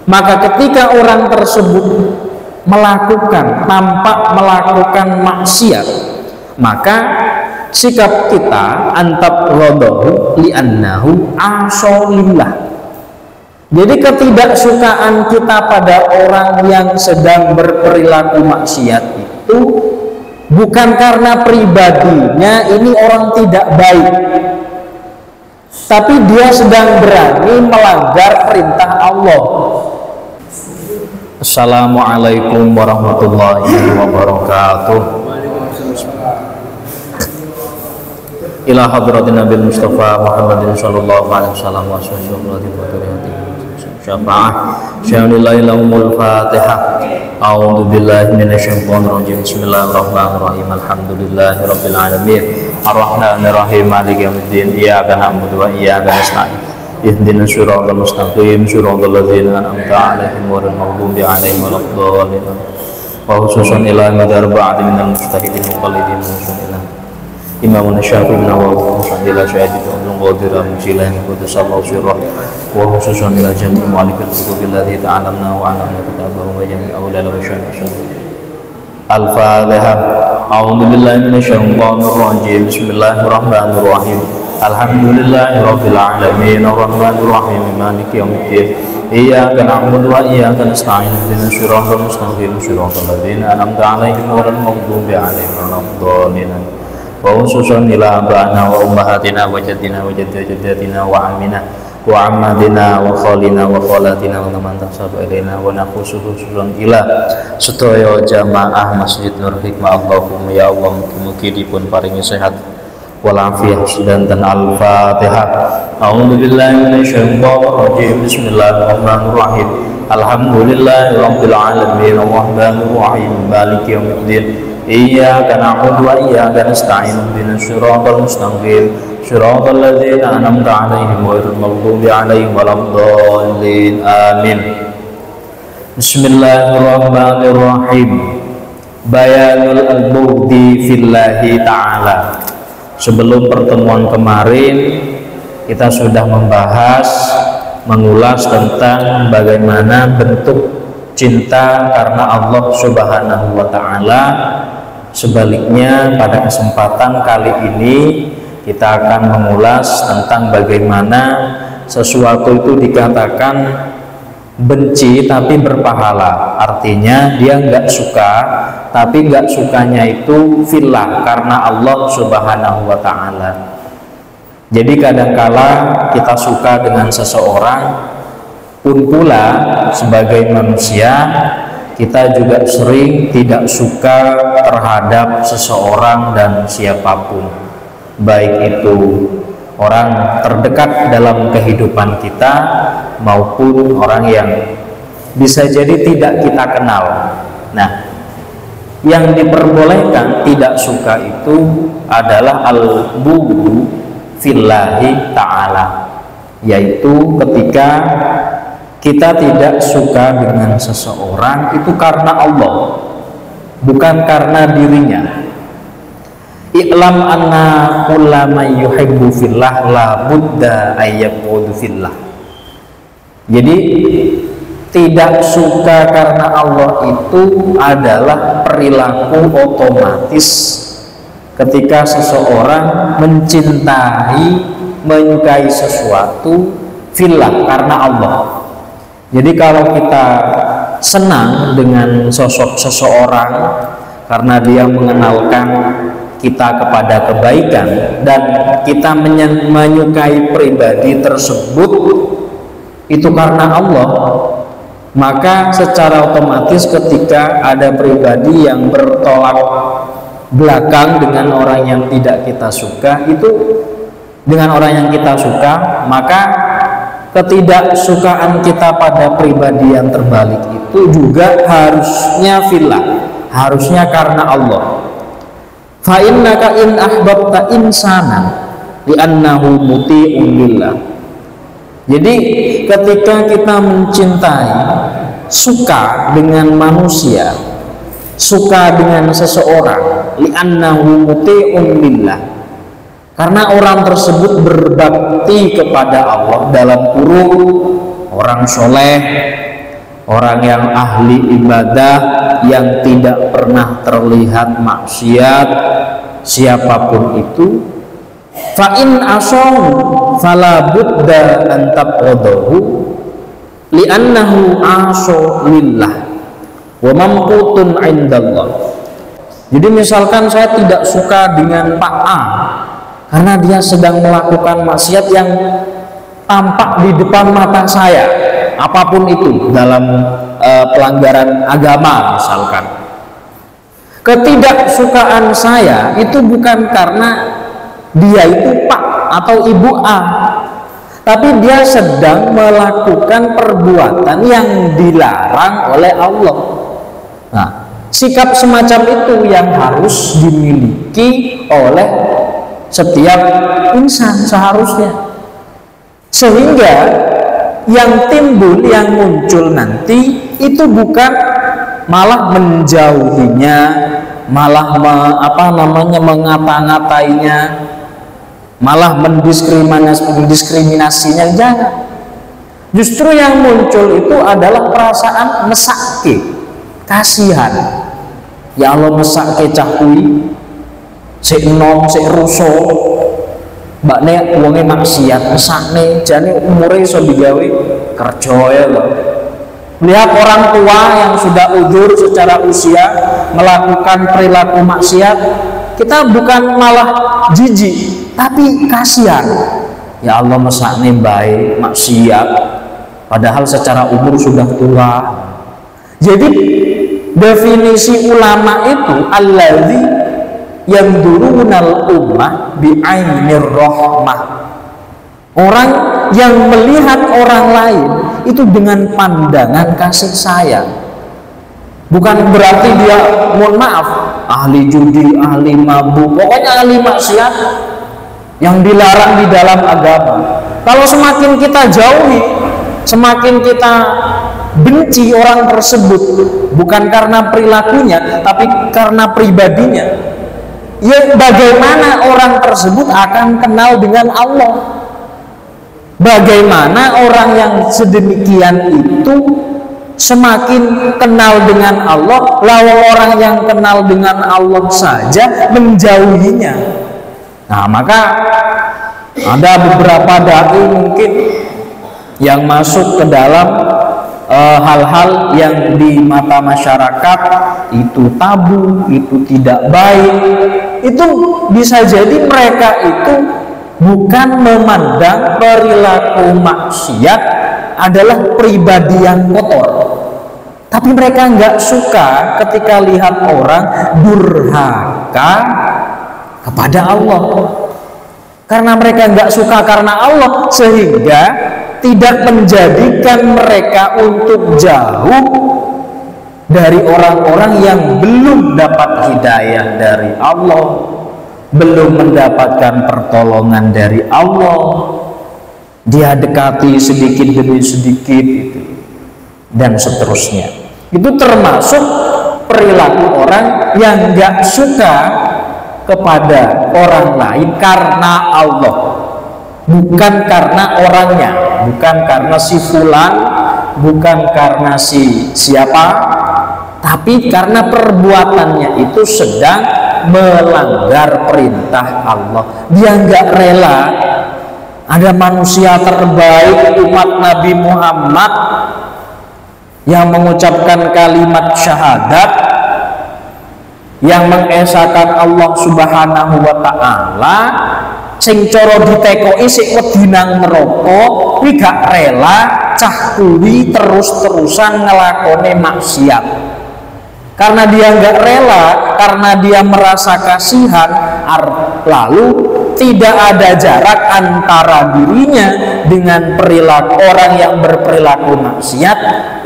Maka ketika orang tersebut melakukan, tampak melakukan maksiat, maka sikap kita antab rodohu li'annahu asolillah. Jadi ketidaksukaan kita pada orang yang sedang berperilaku maksiat itu bukan karena pribadinya ini orang tidak baik, tapi dia sedang berani melanggar perintah Allah. Assalamualaikum warahmatullahi wabarakatuh. Ila hadratin Nabi Mustafa Muhammadin sallallahu alaihi wasallam wa sallam syafa'ah syamillahi lahumul fatihah. A'udzu billahi minasyaitonir rajim. Bismillahirrahmanirrahim. Alhamdulillahi rabbil alamin. Arrahmanir rahim. Maliki yaumiddin. Iyyaka na'budu wa iyyaka nasta'in. Ihdinas siratal mustaqim. Siratal ladzina an'amta 'alaihim ghairil maghdubi 'alaihim waladdallin. Wa khususan ila madar ba'd minal mujtahidin muqallidin musulina. Imam Syafi'i bin Nawawi Muhammad Syahid Abdul Qadir Al-Jilani Qudsallahu sirrah wa khususan ila jami' mu'allifil kutub allati ta'alamna wa 'alamna kitabahu wa jami' awlal wa syai'in. Al-Fatihah. A'udzu billahi minasyaitonir rajim. Bismillahirrahmanirrahim. Alhamdulillahi rabbil alamin arrahmanir rahim maliki yaumiddin. Iyyaka na'budu wa iyyaka nasta'in. Ihdinas siratal mustaqim siratal ladzina an'amta 'alaihim ghairil maghdubi 'alaihim waladdallin. Wa khususan ila abana wa ummahatina wa jaddina wa jaddatina wa amina wa ammadina wa khalina wa khalatina wa man tasabu ilaina wa nakhususun ila sedaya jamaah Masjid Nur Hikmah. Allahumma ya Allah mugi-mugi dipun paringi sehat walafiat sedanten. Al-Fatihah. A'udzu billahi minasyaitonir rajim. Bismillahirrahmanirrahim. Alhamdulillahi rabbil alamin arrahmanir rahim maliki yaumiddin. Iyyaka na'budu wa iyyaka nasta'in. Ihdinas siratal mustaqim siratal ladzina an'amta 'alaihim ghairil maghdubi 'alaihim waladdallin. Amin. Bismillahirrahmanirrahim. Bayanul al-bughdi fillahi ta'ala. Sebelum pertemuan kemarin kita sudah membahas, mengulas tentang bagaimana bentuk cinta karena Allah Subhanahu wa ta'ala. Sebaliknya pada kesempatan kali ini kita akan mengulas tentang bagaimana sesuatu itu dikatakan benci tapi berpahala. Artinya dia nggak suka, tapi nggak sukanya itu fillah karena Allah Subhanahu wa ta'ala. Jadi kadangkala kita suka dengan seseorang, pun pula sebagai manusia kita juga sering tidak suka terhadap seseorang dan siapapun, baik itu orang terdekat dalam kehidupan kita maupun orang yang bisa jadi tidak kita kenal. Nah, yang diperbolehkan tidak suka itu adalah al-bughdu fillahi ta'ala, yaitu ketika kita tidak suka dengan seseorang itu karena Allah, bukan karena dirinya. I'lam anna kullama yuhibbu fillah la budda ayyabud fillah. Jadi tidak suka karena Allah itu adalah perilaku otomatis ketika seseorang mencintai, menyukai sesuatu fillah karena Allah. Jadi kalau kita senang dengan sosok seseorang karena dia mengenalkan kita kepada kebaikan dan kita menyukai pribadi tersebut itu karena Allah, maka secara otomatis ketika ada pribadi yang bertolak belakang dengan orang yang tidak kita suka, itu dengan orang yang kita suka, maka ketidaksukaan kita pada pribadi yang terbalik itu juga harusnya fillah, harusnya karena Allah. Fa innaka in ahbabta insanan li'annahu muti'un lillah. Jadi ketika kita mencintai, suka dengan manusia, suka dengan seseorang, li'annahu muti'un lillah, karena orang tersebut berbakti kepada Allah, dalam kurung orang soleh, orang yang ahli ibadah, yang tidak pernah terlihat maksiat, siapapun itu, fa in asahu fala budda an taqadahu li'annahu aso lillah wa mamqutun indallah. Jadi misalkan saya tidak suka dengan Pak A karena dia sedang melakukan maksiat yang tampak di depan mata saya, apapun itu dalam pelanggaran agama misalkan. Ketidaksukaan saya itu bukan karena dia itu Pak atau Ibu A, tapi dia sedang melakukan perbuatan yang dilarang oleh Allah. Nah, sikap semacam itu yang harus dimiliki oleh setiap insan seharusnya, sehingga yang timbul, yang muncul nanti itu bukan malah menjauhinya, malah mengata-ngatainya, malah mendiskriminasinya. Jangan. Justru yang muncul itu adalah perasaan mesake, kasihan. Ya Allah, mesake cahui sik enom sik ruso mbakne wonge maksiat, mesakne jane umure iso digawe kerja ya lho. Melihat orang tua yang sudah udzur secara usia melakukan perilaku maksiat, kita bukan malah jijik, tapi kasihan. Ya Allah, mesakne baik maksiat padahal secara umur sudah tua. Jadi definisi ulama itu allazi yandurunal ummah bi'ainir rahmah, orang yang melihat orang lain itu dengan pandangan kasih sayang. Bukan berarti dia, mohon maaf, ahli judi, ahli mabuk, pokoknya ahli maksiat yang dilarang di dalam agama. Kalau semakin kita jauhi, semakin kita benci orang tersebut, bukan karena perilakunya tapi karena pribadinya, ya bagaimana orang tersebut akan kenal dengan Allah? Bagaimana orang yang sedemikian itu semakin kenal dengan Allah, lalu orang yang kenal dengan Allah saja menjauhinya? Nah, maka ada beberapa dai mungkin yang masuk ke dalam hal-hal yang di mata masyarakat itu tabu, itu tidak baik. Itu bisa jadi mereka itu bukan memandang perilaku maksiat adalah pribadi yang kotor, tapi mereka nggak suka ketika lihat orang durhaka kepada Allah. Karena mereka nggak suka karena Allah, sehingga tidak menjadikan mereka untuk jauh dari orang-orang yang belum dapat hidayah dari Allah, belum mendapatkan pertolongan dari Allah. Dia dekati sedikit demi sedikit itu, dan seterusnya. Itu termasuk perilaku orang yang gak suka kepada orang lain karena Allah, bukan karena orangnya, bukan karena si fulan, bukan karena si siapa, tapi karena perbuatannya itu sedang melanggar perintah Allah. Dia nggak rela ada manusia terbaik umat Nabi Muhammad yang mengucapkan kalimat syahadat, yang mengesahkan Allah Subhanahu wa ta'ala, sing cara ditekoki sik wedi nang neraka, kuwi gak rela cah kuwi terus-terusan ngelakoni maksiat. Karena dia nggak rela, karena dia merasa kasihan, lalu tidak ada jarak antara dirinya dengan perilaku orang yang berperilaku maksiat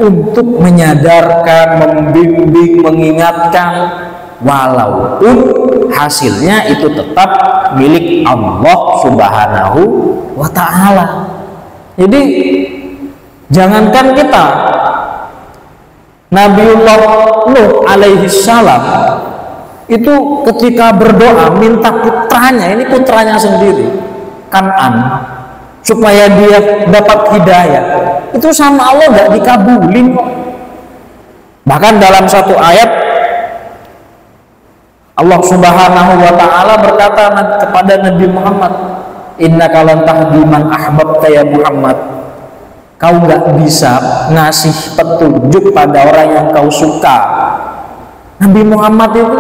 untuk menyadarkan, membimbing, mengingatkan, walaupun hasilnya itu tetap milik Allah Subhanahu wa ta'ala. Jadi jangankan kita, Nabiullah Nuh alaihi salam itu ketika berdoa minta putranya, ini putranya sendiri, Kan'an, supaya dia dapat hidayah, itu sama Allah gak dikabulin kok. Bahkan dalam satu ayat Allah Subhanahu wa taala berkata kepada Nabi Muhammad, innaka lan tahdi man ahbabta ya Muhammad, kau nggak bisa ngasih petunjuk pada orang yang kau suka. Nabi Muhammad itu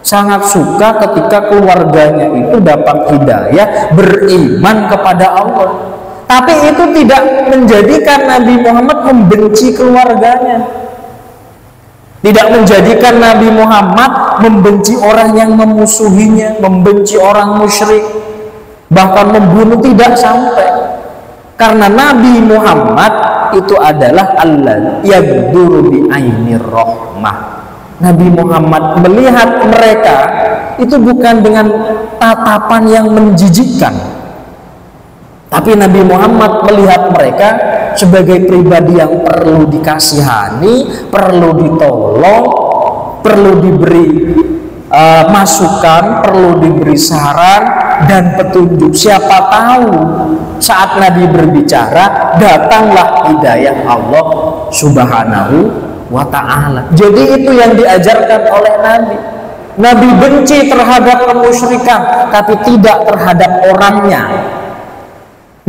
sangat suka ketika keluarganya itu dapat hidayah, beriman kepada Allah. Tapi itu tidak menjadikan Nabi Muhammad membenci keluarganya, tidak menjadikan Nabi Muhammad membenci orang yang memusuhinya, membenci orang musyrik, bahkan membunuh, tidak sampai. Karena Nabi Muhammad itu adalah Allah yabduru bi ainir rahmah. Nabi Muhammad melihat mereka itu bukan dengan tatapan yang menjijikkan, tapi Nabi Muhammad melihat mereka sebagai pribadi yang perlu dikasihani, perlu ditolong, perlu diberi masukan, perlu diberi saran dan petunjuk. Siapa tahu saat Nabi berbicara datanglah hidayah Allah Subhanahu wa ta'ala. Jadi itu yang diajarkan oleh Nabi. Nabi benci terhadap kemusyrikan tapi tidak terhadap orangnya.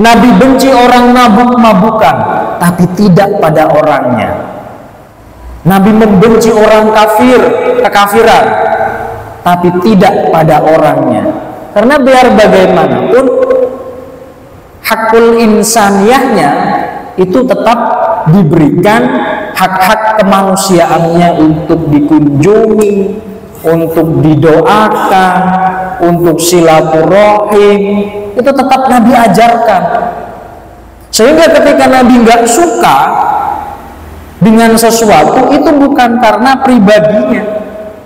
Nabi benci orang mabuk-mabukan tapi tidak pada orangnya. Nabi membenci orang kafir, kekafiran, tapi tidak pada orangnya. Karena biar bagaimanapun hakul insaniyahnya itu tetap diberikan, hak-hak kemanusiaannya untuk dikunjungi, untuk didoakan, untuk silaturahim, itu tetap Nabi ajarkan. Sehingga ketika Nabi nggak suka dengan sesuatu, itu bukan karena pribadinya,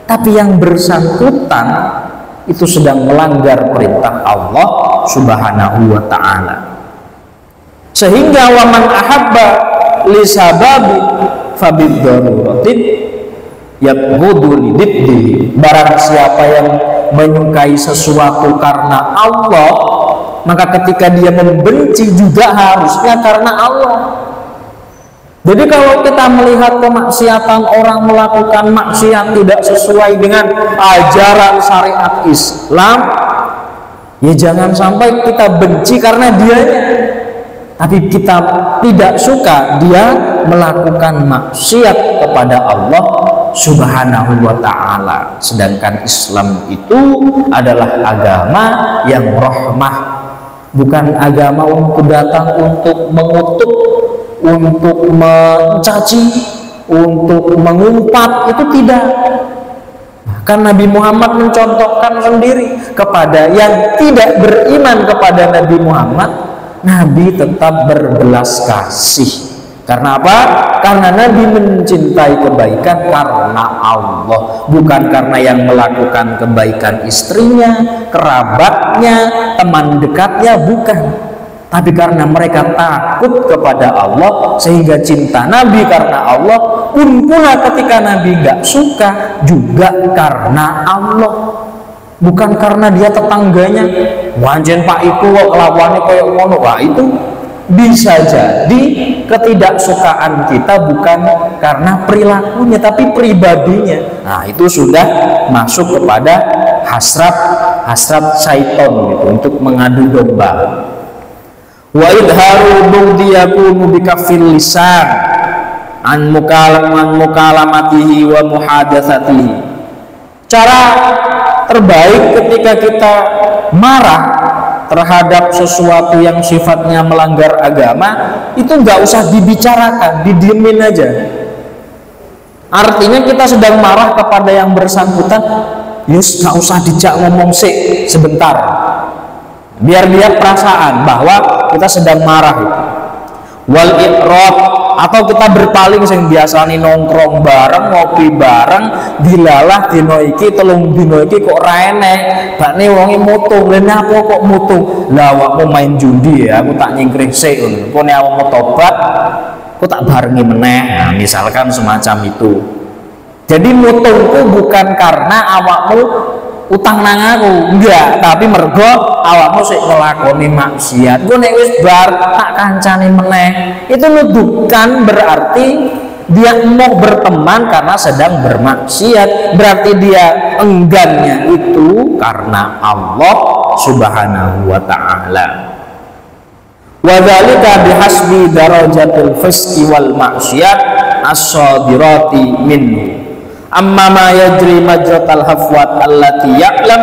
tapi yang bersangkutan itu sedang melanggar perintah Allah Subhanahu wa ta'ala. Sehingga waman ahabba li sababi fabid daruratin yabghudu lididdi. Barang siapa yang menyukai sesuatu karena Allah, maka ketika dia membenci juga harusnya karena Allah. Jadi kalau kita melihat kemaksiatan, orang melakukan maksiat tidak sesuai dengan ajaran syariat Islam, ya jangan sampai kita benci karena dianya, tapi kita tidak suka dia melakukan maksiat kepada Allah Subhanahu wa ta'ala. Sedangkan Islam itu adalah agama yang rahmah, bukan agama untuk datang untuk mengutuk, untuk mencaci, untuk mengumpat, itu tidak. Bahkan Nabi Muhammad mencontohkan sendiri kepada yang tidak beriman kepada Nabi Muhammad, Nabi tetap berbelas kasih. Karena apa? Karena Nabi mencintai kebaikan karena Allah, bukan karena yang melakukan kebaikan istrinya, kerabatnya, teman dekatnya, bukan. Tapi karena mereka takut kepada Allah, sehingga cinta Nabi karena Allah. Pun pula ketika Nabi nggak suka juga karena Allah, bukan karena dia tetangganya. Wanjen Pak Iku kok kelakuannya kayak ngono. Wah, itu bisa jadi ketidaksukaan kita bukan karena perilakunya, tapi pribadinya. Nah, itu sudah masuk kepada hasrat syaiton gitu, untuk mengadu domba. Wa idharu bughdi yakunu bikafil lisan an mukalamatihi wa muhadatsatihi. Cara terbaik ketika kita marah terhadap sesuatu yang sifatnya melanggar agama, itu nggak usah dibicarakan, didiemin aja. Artinya kita sedang marah kepada yang bersangkutan, yus nggak usah dijak ngomong sebentar, biar dia perasaan bahwa kita sedang marah itu. Wal iqrab, atau kita berpaling sing biasane nongkrong bareng, ngopi bareng, dilalah dino iki telung dino iki kok ra eneh, bakne wonge mutung. Lha napa kok mutung? Lah awakmu main judi ya, aku tak nyingkrih sik ngono. Kok nek awakmu tobat, aku tak barengi meneh. Nah, misalkan semacam itu. Jadi mutungku bukan karena awakmu utang nang aku, enggak, tapi mergo awakmu sik nglakoni maksiat. Gue nek wis bar tak kancane meneh. Itu nuduhkan berarti dia mau berteman karena sedang bermaksiat, berarti dia enggannya itu karena Allah Subhanahu wa ta'ala. Wa dzalika bihasbi darajatil fisqi wal maksiat as-sadirati minhu. Amma ma yajri majratal hafwat allati ya'lam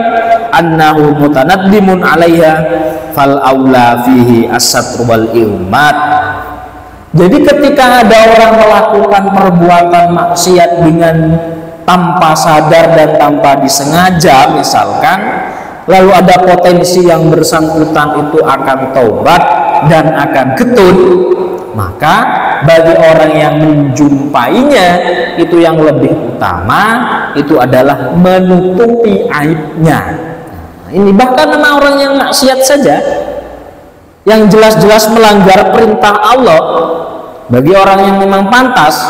annahu mutanaddimun 'alaiha fal aula fihi as-satru wal ihmat. Jadi ketika ada orang melakukan perbuatan maksiat dengan tanpa sadar dan tanpa disengaja misalkan, lalu ada potensi yang bersangkutan itu akan taubat dan akan getun, maka bagi orang yang menjumpainya itu yang lebih utama itu adalah menutupi aibnya. Ini bahkan sama orang yang maksiat saja, yang jelas-jelas melanggar perintah Allah, bagi orang yang memang pantas,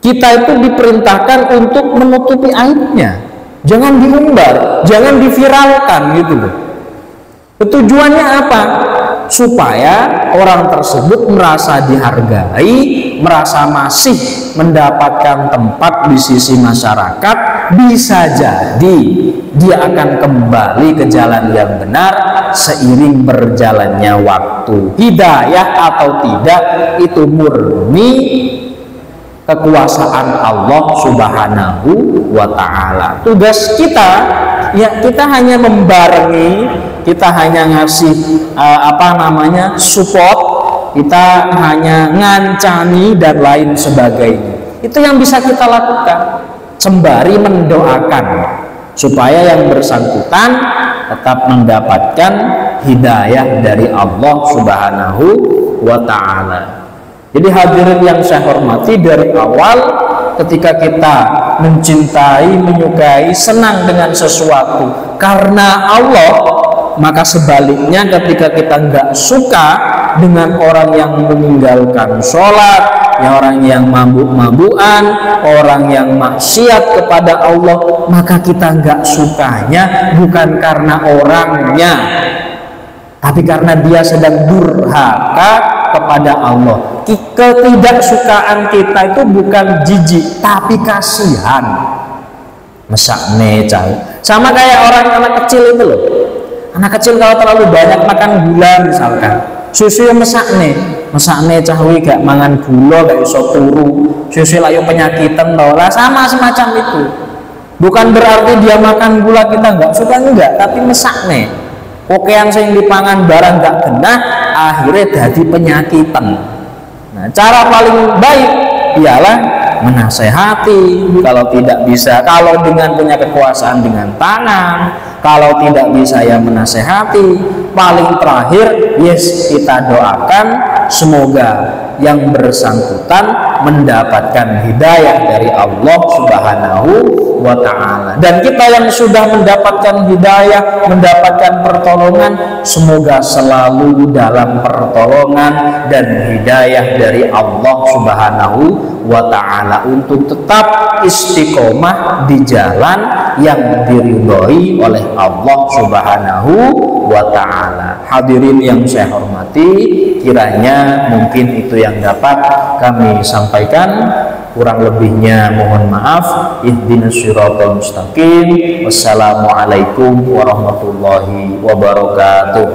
kita itu diperintahkan untuk menutupi aibnya, jangan diumbar, jangan diviralkan gitu loh. Tujuannya apa? Supaya orang tersebut merasa dihargai, merasa masih mendapatkan tempat di sisi masyarakat. Bisa jadi dia akan kembali ke jalan yang benar seiring berjalannya waktu. Hidayah atau tidak itu murni kekuasaan Allah Subhanahu wa ta'ala. Tugas kita, ya kita hanya membarengi, kita hanya ngasih support, kita hanya ngancani dan lain sebagainya. Itu yang bisa kita lakukan, sembari mendoakan supaya yang bersangkutan tetap mendapatkan hidayah dari Allah Subhanahu wa ta'ala. Jadi hadirin yang saya hormati, dari awal ketika kita mencintai, menyukai, senang dengan sesuatu karena Allah, maka sebaliknya ketika kita nggak suka dengan orang yang meninggalkan sholat, ya orang yang mabuk-mabukan, orang yang maksiat kepada Allah, maka kita nggak sukanya bukan karena orangnya, tapi karena dia sedang durhaka kepada Allah. Ketidaksukaan kita itu bukan jijik, tapi kasihan. Mesakne cah. Sama kayak orang anak kecil itu loh. Anak kecil kalau terlalu banyak makan gula misalkan, susu mesakne cawi gak mangan gula gak iso turu, susu layu penyakitan tau lah, sama semacam itu. Bukan berarti dia makan gula kita nggak suka, enggak, tapi mesakne. Oke, yang sing dipangan barang gak kena akhirnya jadi penyakitan. Nah, cara paling baik ialah menasehati. Kalau tidak bisa, kalau dengan punya kekuasaan dengan tangan, kalau tidak bisa ya menasehati. Paling terakhir, yes, kita doakan semoga yang bersangkutan mendapatkan hidayah dari Allah Subhanahu wa ta'ala. Dan kita yang sudah mendapatkan hidayah, mendapatkan pertolongan, semoga selalu dalam pertolongan dan hidayah dari Allah Subhanahu wa ta'ala untuk tetap istiqomah di jalan yang diridhoi oleh Allah Subhanahu wa ta'ala. Hadirin yang saya hormati, kiranya mungkin itu yang dapat kami sampaikan. Kurang lebihnya mohon maaf. Ihdinas siratal mustaqim. Wassalamualaikum warahmatullahi wabarakatuh.